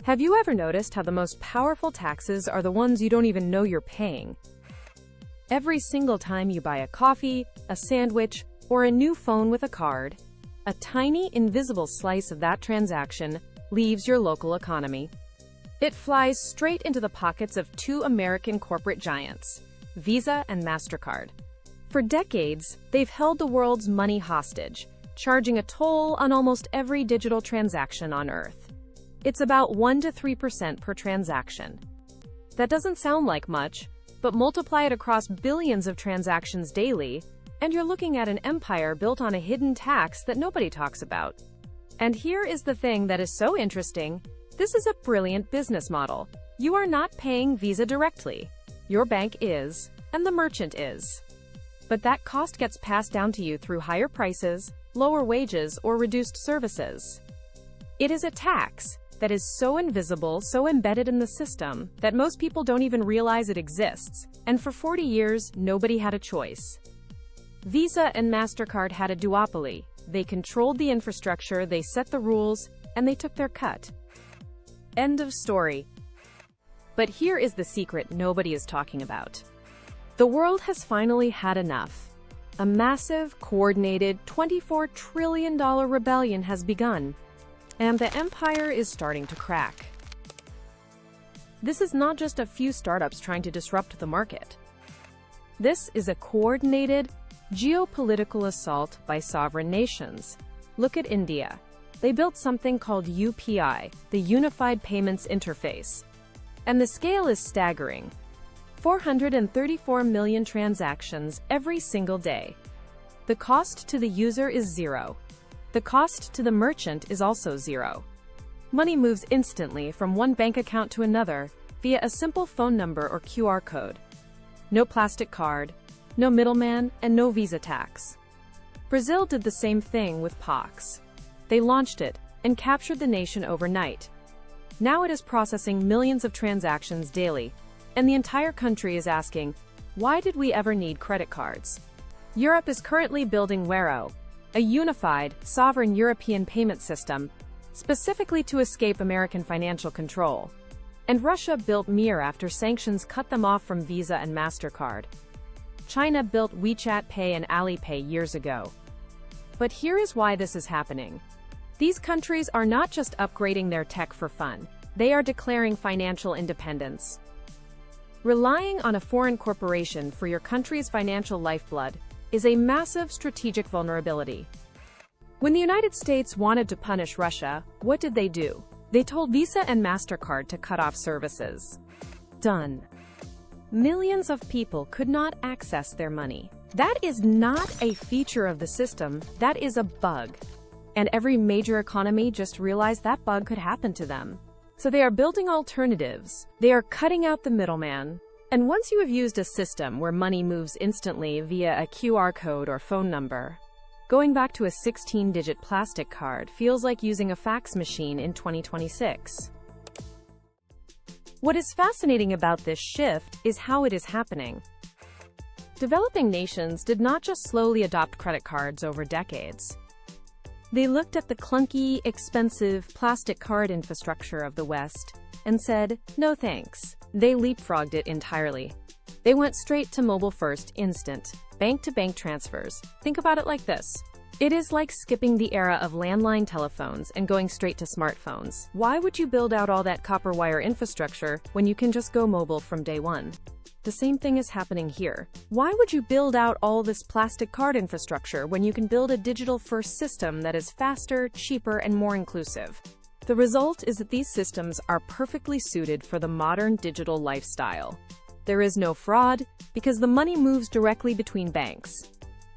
Have you ever noticed how the most powerful taxes are the ones you don't even know you're paying? Every single time you buy a coffee, a sandwich, or a new phone with a card, a tiny, invisible slice of that transaction leaves your local economy. It flies straight into the pockets of two American corporate giants, Visa and Mastercard. For decades, they've held the world's money hostage, charging a toll on almost every digital transaction on Earth. It's about 1 to 3% per transaction. That doesn't sound like much, but multiply it across billions of transactions daily, and you're looking at an empire built on a hidden tax that nobody talks about. And here is the thing that is so interesting. This is a brilliant business model. You are not paying Visa directly. Your bank is, and the merchant is. But that cost gets passed down to you through higher prices, lower wages, or reduced services. It is a tax that is so invisible, so embedded in the system, that most people don't even realize it exists, and for 40 years, nobody had a choice. Visa and Mastercard had a duopoly. They controlled the infrastructure, they set the rules, and they took their cut. End of story. But here is the secret nobody is talking about. The world has finally had enough. A massive, coordinated, $24 trillion rebellion has begun, and the empire is starting to crack. This is not just a few startups trying to disrupt the market. This is a coordinated, geopolitical assault by sovereign nations. Look at India. They built something called UPI, the Unified Payments Interface. And the scale is staggering. 434 million transactions every single day. The cost to the user is zero. The cost to the merchant is also zero. Money moves instantly from one bank account to another via a simple phone number or QR code. No plastic card, no middleman, and no Visa tax. Brazil did the same thing with POX. They launched it and captured the nation overnight. Now it is processing millions of transactions daily, and the entire country is asking, why did we ever need credit cards? Europe is currently building Wero, a unified, sovereign European payment system, specifically to escape American financial control. And Russia built Mir after sanctions cut them off from Visa and Mastercard. China built WeChat Pay and Alipay years ago. But here is why this is happening. These countries are not just upgrading their tech for fun. They are declaring financial independence. Relying on a foreign corporation for your country's financial lifeblood is a massive strategic vulnerability. When the United States wanted to punish Russia, what did they do? They told Visa and Mastercard to cut off services. Done. Millions of people could not access their money. That is not a feature of the system, that is a bug. And every major economy just realized that bug could happen to them. So they are building alternatives. They are cutting out the middleman. And once you have used a system where money moves instantly via a QR code or phone number, going back to a 16-digit plastic card feels like using a fax machine in 2026. What is fascinating about this shift is how it is happening. Developing nations did not just slowly adopt credit cards over decades. They looked at the clunky, expensive plastic card infrastructure of the West and said, no thanks. They leapfrogged it entirely. They went straight to mobile-first, instant, bank-to-bank transfers. Think about it like this. It is like skipping the era of landline telephones and going straight to smartphones. Why would you build out all that copper wire infrastructure when you can just go mobile from day one? The same thing is happening here. Why would you build out all this plastic card infrastructure when you can build a digital-first system that is faster, cheaper, and more inclusive? The result is that these systems are perfectly suited for the modern digital lifestyle. There is no fraud because the money moves directly between banks.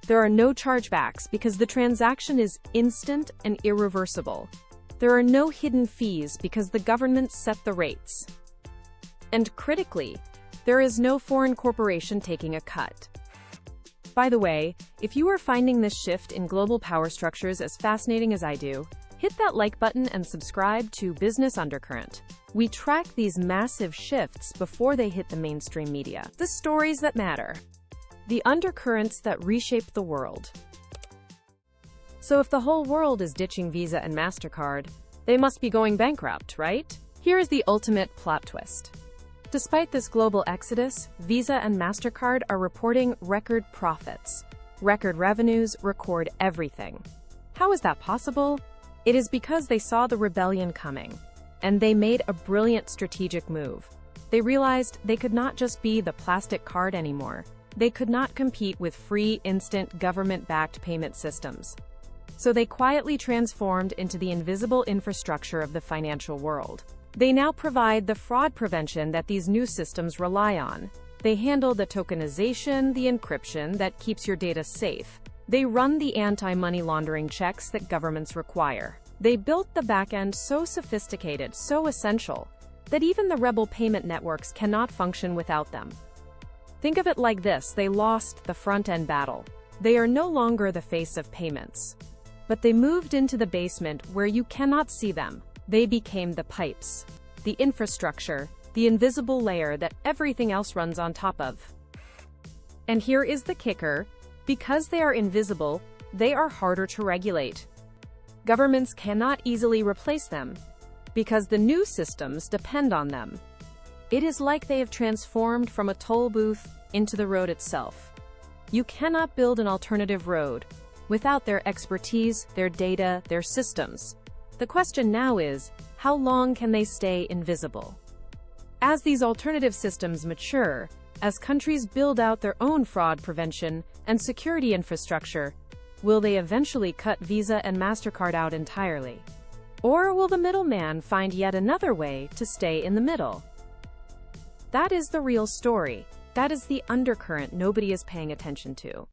There are no chargebacks because the transaction is instant and irreversible. There are no hidden fees because the government set the rates. And critically, there is no foreign corporation taking a cut. By the way, if you are finding this shift in global power structures as fascinating as I do, hit that like button and subscribe to Business Undercurrent. We track these massive shifts before they hit the mainstream media. The stories that matter. The undercurrents that reshape the world. So if the whole world is ditching Visa and Mastercard, they must be going bankrupt, right? Here is the ultimate plot twist. Despite this global exodus, Visa and Mastercard are reporting record profits. Record revenues record everything. How is that possible? It is because they saw the rebellion coming, and they made a brilliant strategic move. They realized they could not just be the plastic card anymore. They could not compete with free, instant, government-backed payment systems. So they quietly transformed into the invisible infrastructure of the financial world. They now provide the fraud prevention that these new systems rely on. They handle the tokenization, the encryption that keeps your data safe. They run the anti-money laundering checks that governments require. They built the back-end so sophisticated, so essential, that even the rebel payment networks cannot function without them. Think of it like this: they lost the front-end battle. They are no longer the face of payments. But they moved into the basement where you cannot see them. They became the pipes, the infrastructure, the invisible layer that everything else runs on top of. And here is the kicker: because they are invisible, they are harder to regulate. Governments cannot easily replace them, because the new systems depend on them. It is like they have transformed from a toll booth into the road itself. You cannot build an alternative road without their expertise, their data, their systems. The question now is, how long can they stay invisible? As these alternative systems mature, as countries build out their own fraud prevention and security infrastructure, will they eventually cut Visa and Mastercard out entirely? Or will the middleman find yet another way to stay in the middle? That is the real story. That is the undercurrent nobody is paying attention to.